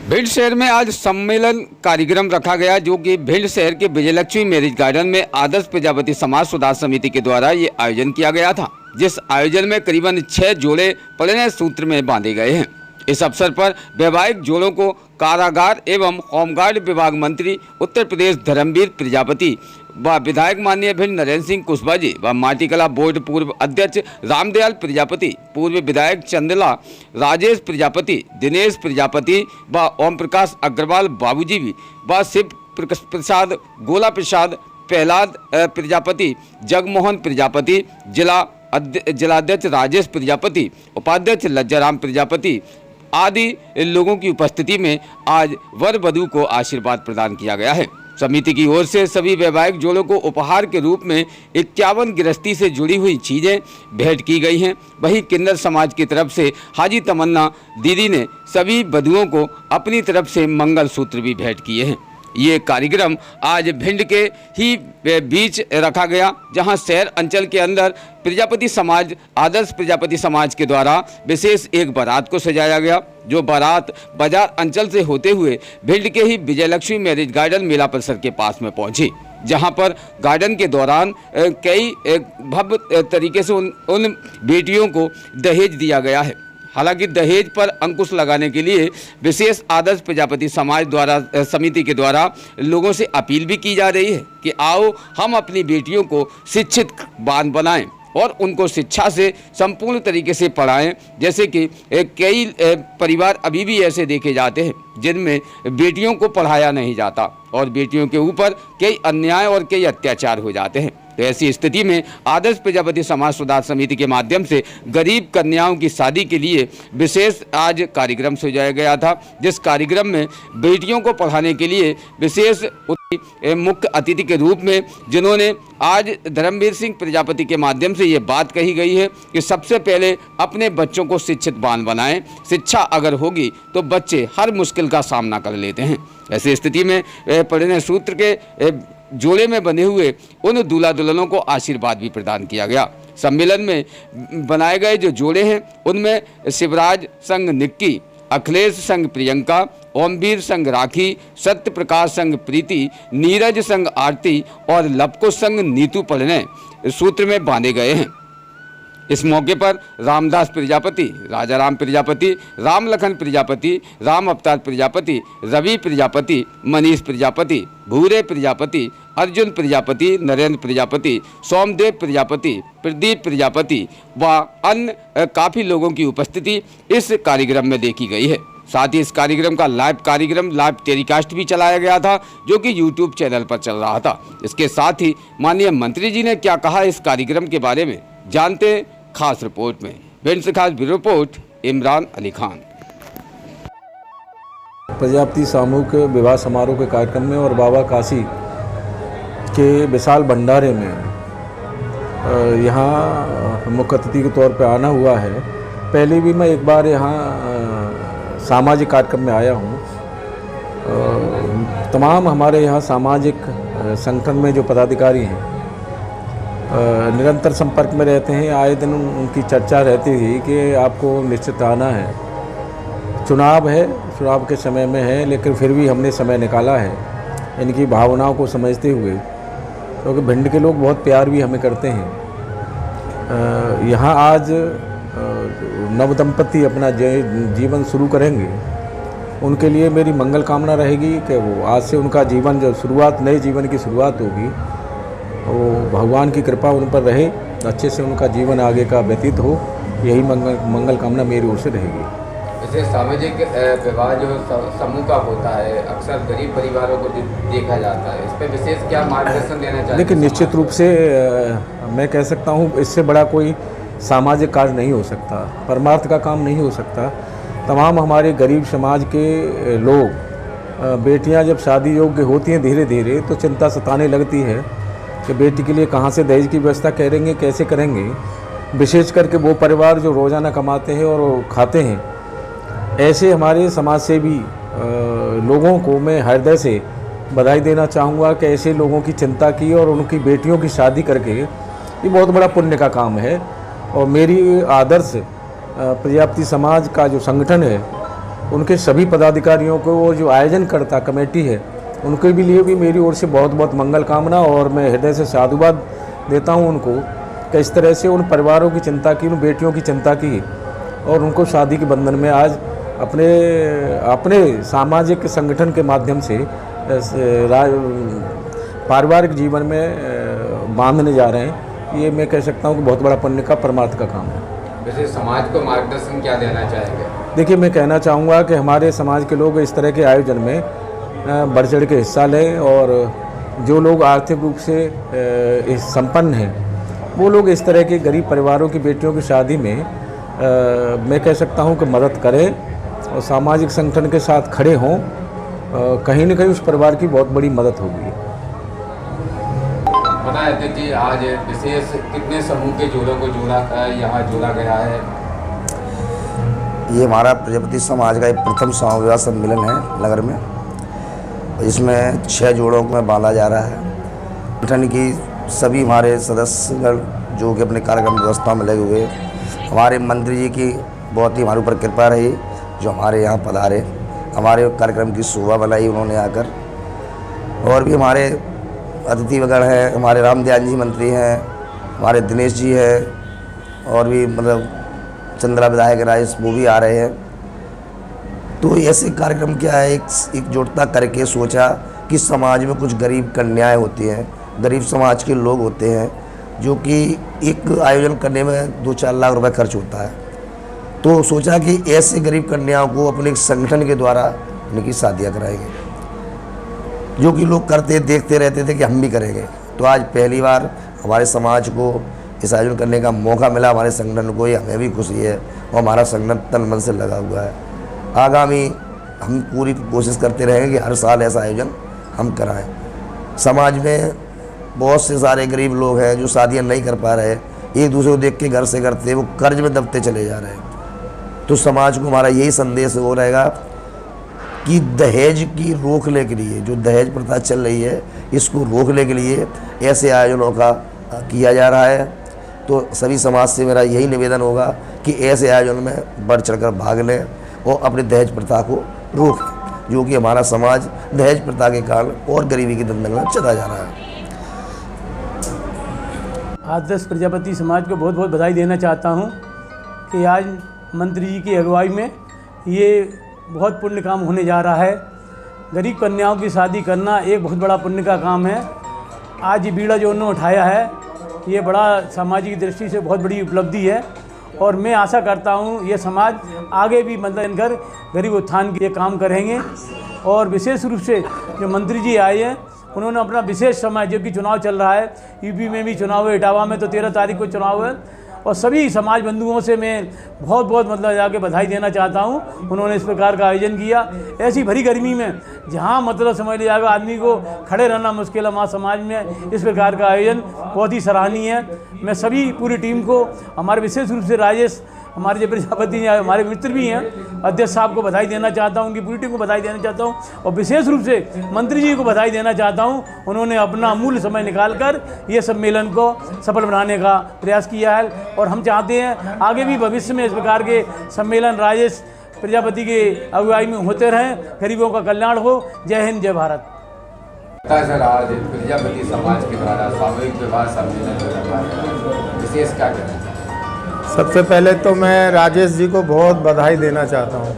भिंड शहर में आज सम्मेलन कार्यक्रम रखा गया, जो कि भिंड शहर के विजयलक्ष्मी मैरिज गार्डन में आदर्श प्रजापति समाज सुधार समिति के द्वारा ये आयोजन किया गया था। जिस आयोजन में करीबन 6 जोड़े परिणय सूत्र में बांधे गए हैं। इस अवसर पर वैवाहिक जोड़ों को कारागार एवं होमगार्ड विभाग मंत्री उत्तर प्रदेश धर्मवीर प्रजापति व विधायक माननीय भिंड नरेंद्र सिंह कुशवाहा जी व माटीकला बोर्ड पूर्व अध्यक्ष रामदयाल प्रजापति, पूर्व विधायक चंदला राजेश प्रजापति, दिनेश प्रजापति व ओम प्रकाश अग्रवाल बाबूजी भी व शिव प्रसाद, गोला प्रसाद, प्रहलाद प्रजापति, जगमोहन प्रजापति, जिलाध्यक्ष राजेश प्रजापति, उपाध्यक्ष लज्जाराम प्रजापति आदि लोगों की उपस्थिति में आज वर वधू को आशीर्वाद प्रदान किया गया है। समिति की ओर से सभी वैवाहिक जोड़ों को उपहार के रूप में 51 गृहस्थी से जुड़ी हुई चीज़ें भेंट की गई हैं। वहीं किन्नर समाज की तरफ से हाजी तमन्ना दीदी ने सभी वधुओं को अपनी तरफ से मंगल सूत्र भी भेंट किए हैं। ये कार्यक्रम आज भिंड के ही बीच रखा गया, जहां शहर अंचल के अंदर प्रजापति समाज, आदर्श प्रजापति समाज के द्वारा विशेष एक बारात को सजाया गया, जो बारात बाजार अंचल से होते हुए भिंड के ही विजयलक्ष्मी मैरिज गार्डन मेला परिसर के पास में पहुंची, जहां पर गार्डन के दौरान कई भव्य तरीके से उन बेटियों को दहेज दिया गया है। हालांकि दहेज पर अंकुश लगाने के लिए विशेष आदर्श प्रजापति समाज द्वारा समिति के द्वारा लोगों से अपील भी की जा रही है कि आओ हम अपनी बेटियों को शिक्षित बान बनाएं और उनको शिक्षा से संपूर्ण तरीके से पढ़ाएं। जैसे कि कई परिवार अभी भी ऐसे देखे जाते हैं जिनमें बेटियों को पढ़ाया नहीं जाता और बेटियों के ऊपर कई अन्याय और कई अत्याचार हो जाते हैं। तो ऐसी स्थिति में आदर्श प्रजापति समाज सुधार समिति के माध्यम से गरीब कन्याओं की शादी के लिए विशेष आज कार्यक्रम सजाया गया था, जिस कार्यक्रम में बेटियों को पढ़ाने के लिए विशेष मुख्य अतिथि के रूप में जिन्होंने आज धर्मवीर सिंह प्रजापति के माध्यम से ये बात कही गई है कि सबसे पहले अपने बच्चों को शिक्षित बान बनाएं। शिक्षा अगर होगी तो बच्चे हर मुश्किल का सामना कर लेते हैं। ऐसी स्थिति में परिणय सूत्र के जोड़े में बने हुए उन दूल्हा दुल्हनों को आशीर्वाद भी प्रदान किया गया। सम्मेलन में बनाए गए जो जोड़े हैं उनमें शिवराज संग निक्की, अखिलेश संग प्रियंका, ओमवीर संग राखी, सत्य प्रकाश संग प्रीति, नीरज संग आरती और लपको संग नीतू परिणय सूत्र में बांधे गए हैं। इस मौके पर रामदास प्रजापति, राजाराम प्रजापति, राम लखन प्रजापति, राम अवतार प्रजापति, रवि प्रजापति, मनीष प्रजापति, भूरे प्रजापति, अर्जुन प्रजापति, नरेंद्र प्रजापति, सोमदेव प्रजापति, प्रदीप प्रजापति व अन्य काफ़ी लोगों की उपस्थिति इस कार्यक्रम में देखी गई है। साथ ही इस कार्यक्रम का लाइव टेलीकास्ट भी चलाया गया था, जो कि यूट्यूब चैनल पर चल रहा था। इसके साथ ही माननीय मंत्री जी ने क्या कहा इस कार्यक्रम के बारे में जानते खास रिपोर्ट में। भिंड से खास ब्यूरो रिपोर्ट इमरान अली खान। प्रजापति सामूहिक विवाह समारोह के कार्यक्रम में और बाबा काशी के विशाल भंडारे में यहाँ मुख्य अतिथि के तौर पर आना हुआ है। पहले भी मैं एक बार यहाँ सामाजिक कार्यक्रम में आया हूँ। तमाम हमारे यहाँ सामाजिक संगठन में जो पदाधिकारी हैं निरंतर संपर्क में रहते हैं। आए दिन उनकी चर्चा रहती थी कि आपको निश्चित आना है। चुनाव है, चुनाव के समय में है, लेकिन फिर भी हमने समय निकाला है इनकी भावनाओं को समझते हुए, क्योंकि भिंड के लोग बहुत प्यार भी हमें करते हैं। यहाँ आज नव दंपति अपना जीवन शुरू करेंगे, उनके लिए मेरी मंगल कामना रहेगी कि वो आज से उनका जीवन जो शुरुआत, नए जीवन की शुरुआत होगी, वो भगवान की कृपा उन पर रहे, अच्छे से उनका जीवन आगे का व्यतीत हो। यही मंगल कामना मेरी ओर से रहेगी। जैसे सामाजिक विवाह जो समूह का होता है, अक्सर गरीब परिवारों को देखा जाता है, इस पर विशेष क्या मार्गदर्शन देना चाहिए? लेकिन निश्चित रूप से मैं कह सकता हूँ इससे बड़ा कोई सामाजिक कार्य नहीं हो सकता, परमार्थ का काम नहीं हो सकता। तमाम हमारे गरीब समाज के लोग, बेटियाँ जब शादी योग्य होती हैं धीरे धीरे तो चिंता सताने लगती है कि बेटी के लिए कहाँ से दहेज की व्यवस्था करेंगे, कैसे करेंगे। विशेष करके वो परिवार जो रोज़ाना कमाते हैं और खाते हैं, ऐसे हमारे समाज से भी लोगों को मैं हृदय से बधाई देना चाहूँगा कि ऐसे लोगों की चिंता की और उनकी बेटियों की शादी करके, ये बहुत बड़ा पुण्य का काम है। और मेरी आदर्श प्रजापति समाज का जो संगठन है उनके सभी पदाधिकारियों को, वो जो आयोजन करता कमेटी है, उनके भी लिए भी मेरी ओर से बहुत बहुत मंगल कामना, और मैं हृदय से साधुवाद देता हूं उनको कि इस तरह से उन परिवारों की चिंता की, उन बेटियों की चिंता की, और उनको शादी के बंधन में आज अपने सामाजिक संगठन के माध्यम से पारिवारिक जीवन में बांधने जा रहे हैं। ये मैं कह सकता हूँ कि बहुत बड़ा पुण्य का परमार्थ का काम है। वैसे समाज को मार्गदर्शन क्या देना चाहेंगे? देखिए, मैं कहना चाहूँगा कि हमारे समाज के लोग इस तरह के आयोजन में बढ़ चढ़ के हिस्सा लें, और जो लोग आर्थिक रूप से संपन्न हैं, वो लोग इस तरह के गरीब परिवारों की बेटियों की शादी में मैं कह सकता हूँ कि मदद करें और सामाजिक संगठन के साथ खड़े हों। कहीं न कहीं उस परिवार की बहुत बड़ी मदद होगी। बताया था कि आज विशेष कितने समूह के जोड़ों को यहाँ जोड़ा गया है? ये हमारा प्रजापति समाज का एक प्रथम समूह विवाह सम्मेलन है नगर में। इसमें 6 जोड़ों में बांधा जा रहा है। संगठन की सभी हमारे सदस्यगण जो कि अपने कार्यक्रम व्यवस्था में लगे हुए, हमारे मंत्री जी की बहुत ही हमारे ऊपर कृपा रही, जो हमारे यहाँ पधारे, हमारे कार्यक्रम की शोभा बनाई उन्होंने आकर। और भी हमारे अतिथि वगैरह हैं, हमारे रामदयाल जी मंत्री हैं, हमारे दिनेश जी हैं, और भी मतलब चंद्रा विधायक राजेश वो भी आ रहे हैं। तो ऐसे कार्यक्रम क्या है, एकजुटता करके सोचा कि समाज में कुछ गरीब कन्याएं होती हैं, गरीब समाज के लोग होते हैं, जो कि एक आयोजन करने में 2-4 लाख रुपए खर्च होता है। तो सोचा कि ऐसे गरीब कन्याओं को अपने संगठन के द्वारा उनकी शादियाँ कराएंगे, जो कि लोग करते देखते रहते थे कि हम भी करेंगे। तो आज पहली बार हमारे समाज को इस आयोजन करने का मौका मिला, हमारे संगठन को, ये हमें भी खुशी है और हमारा संगठन तन मन से लगा हुआ है। आगामी हम पूरी कोशिश करते रहेंगे कि हर साल ऐसा आयोजन हम कराएं। समाज में बहुत से सारे गरीब लोग हैं जो शादियां नहीं कर पा रहे, एक दूसरे को देख के घर से करते, वो कर्ज में दबते चले जा रहे हैं। तो समाज को हमारा यही संदेश हो रहेगा कि दहेज की रोकने के लिए, जो दहेज प्रथा चल रही है, इसको रोकने के लिए ऐसे आयोजनों का किया जा रहा है। तो सभी समाज से मेरा यही निवेदन होगा कि ऐसे आयोजन में बढ़ चढ़कर भाग लें और अपने दहेज प्रथा को रोकें, जो कि हमारा समाज दहेज प्रथा के कारण और गरीबी की दलदल में चला जा रहा है। आदर्श प्रजापति समाज को बहुत बहुत बधाई देना चाहता हूं कि आज मंत्री जी की अगुवाई में ये बहुत पुण्य काम होने जा रहा है। गरीब कन्याओं की शादी करना एक बहुत बड़ा पुण्य का काम है। आज ये बीड़ा जो उन्होंने उठाया है, ये बड़ा सामाजिक दृष्टि से बहुत बड़ी उपलब्धि है, और मैं आशा करता हूँ ये समाज आगे भी मतलब इनकर गरीब उत्थान के काम करेंगे। और विशेष रूप से जो मंत्री जी आए हैं, उन्होंने अपना विशेष समय, जो कि चुनाव चल रहा है, यूपी में भी चुनाव है, इटावा में तो 13 तारीख को चुनाव है, और सभी समाज बंधुओं से मैं बहुत बहुत मतलब जाके बधाई देना चाहता हूँ। उन्होंने इस प्रकार का आयोजन किया। ऐसी भरी गर्मी में जहाँ मतलब समझ लिया जाएगा आदमी को खड़े रहना मुश्किल है, वहाँ समाज में इस प्रकार का आयोजन बहुत ही सराहनीय है। मैं सभी पूरी टीम को, हमारे विशेष रूप से राजेश, हमारे जो प्रजापति हमारे मित्र भी हैं, अध्यक्ष साहब को बधाई देना चाहता हूं, उनकी पूरी टीम को बधाई देना चाहता हूं, और विशेष रूप से मंत्री जी को बधाई देना चाहता हूं। उन्होंने अपना अमूल्य समय निकालकर ये सम्मेलन को सफल बनाने का प्रयास किया है, और हम चाहते हैं आगे भी भविष्य में इस प्रकार के सम्मेलन राजेश प्रजापति के अगुवाई में होते रहें, गरीबों का कल्याण हो। जय हिंद, जय भारत। सर, आज प्रजापति समाज के द्वारा सामूहिक विवाह सम्मेलन विशेष क्या करना? सबसे पहले तो मैं राजेश जी को बहुत बधाई देना चाहता हूँ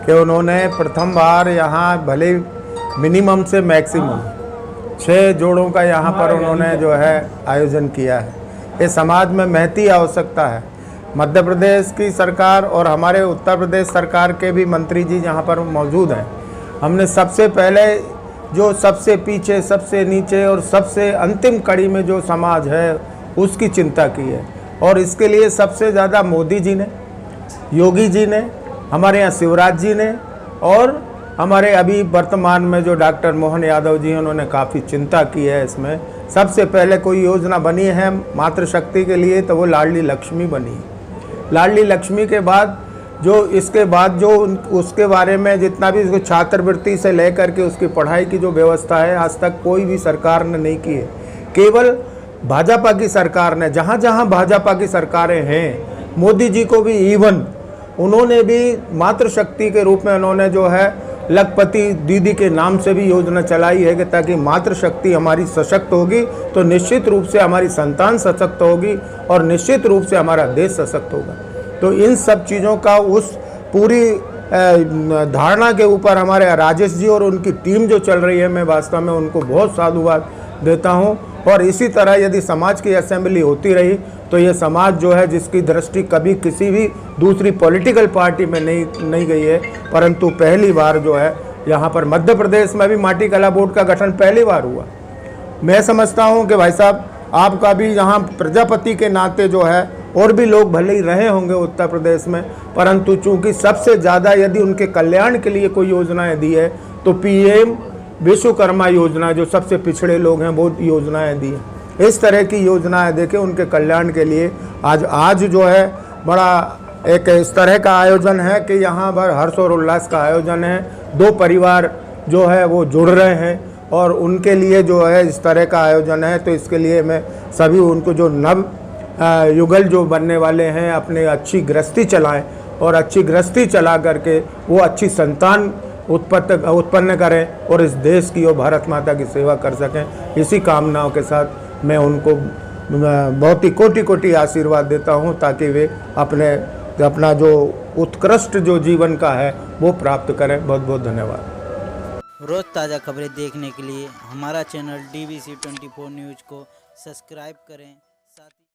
कि उन्होंने प्रथम बार यहाँ भले मिनिमम से मैक्सिमम 6 जोड़ों का यहाँ पर उन्होंने जो है आयोजन किया है। ये समाज में महती आवश्यकता है। मध्य प्रदेश की सरकार और हमारे उत्तर प्रदेश सरकार के भी मंत्री जी यहाँ पर मौजूद हैं। हमने सबसे पहले जो सबसे पीछे, सबसे नीचे और सबसे अंतिम कड़ी में जो समाज है, उसकी चिंता की है, और इसके लिए सबसे ज़्यादा मोदी जी ने, योगी जी ने, हमारे यहाँ शिवराज जी ने, और हमारे अभी वर्तमान में जो डॉक्टर मोहन यादव जी हैं, उन्होंने काफ़ी चिंता की है। इसमें सबसे पहले कोई योजना बनी है मातृशक्ति के लिए, तो वो लाडली लक्ष्मी बनी। लाडली लक्ष्मी के बाद जो इसके बाद जो उसके बारे में जितना भी इसको छात्रवृत्ति से लेकर के उसकी पढ़ाई की जो व्यवस्था है, आज तक कोई भी सरकार ने नहीं की है। केवल भाजपा की सरकार ने, जहाँ जहाँ भाजपा की सरकारें हैं, मोदी जी को भी इवन उन्होंने भी मातृशक्ति के रूप में उन्होंने जो है लखपति दीदी के नाम से भी योजना चलाई है कि ताकि मातृशक्ति हमारी सशक्त होगी तो निश्चित रूप से हमारी संतान सशक्त होगी और निश्चित रूप से हमारा देश सशक्त होगा। तो इन सब चीज़ों का उस पूरी धारणा के ऊपर हमारे राजेश जी और उनकी टीम जो चल रही है, मैं वास्तव में उनको बहुत साधुवाद देता हूं। और इसी तरह यदि समाज की असेंबली होती रही तो ये समाज जो है, जिसकी दृष्टि कभी किसी भी दूसरी पॉलिटिकल पार्टी में नहीं गई है, परंतु पहली बार जो है यहाँ पर मध्य प्रदेश में भी माटी कला बोर्ड का गठन पहली बार हुआ। मैं समझता हूँ कि भाई साहब आपका भी यहाँ प्रजापति के नाते जो है, और भी लोग भले ही रहे होंगे उत्तर प्रदेश में, परंतु चूंकि सबसे ज़्यादा यदि उनके कल्याण के लिए कोई योजनाएं दी है तो पीएम विश्वकर्मा योजना, जो सबसे पिछड़े लोग हैं, वो योजनाएं दी हैं। इस तरह की योजनाएं देके उनके कल्याण के लिए आज जो है बड़ा एक इस तरह का आयोजन है कि यहाँ पर हर्ष और उल्लास का आयोजन है। दो परिवार जो है वो जुड़ रहे हैं और उनके लिए जो है इस तरह का आयोजन है। तो इसके लिए मैं सभी उनको जो नव युगल जो बनने वाले हैं अपने अच्छी गृहस्थी चलाएं और अच्छी गृहस्थी चला करके वो अच्छी संतान उत्पन्न करें और इस देश की और भारत माता की सेवा कर सकें। इसी कामनाओं के साथ मैं उनको बहुत ही कोटि कोटि आशीर्वाद देता हूं ताकि वे अपना जो उत्कृष्ट जो जीवन का है वो प्राप्त करें। बहुत बहुत धन्यवाद। रोज़ ताज़ा खबरें देखने के लिए हमारा चैनल DBC 24 न्यूज़ को सब्सक्राइब करें।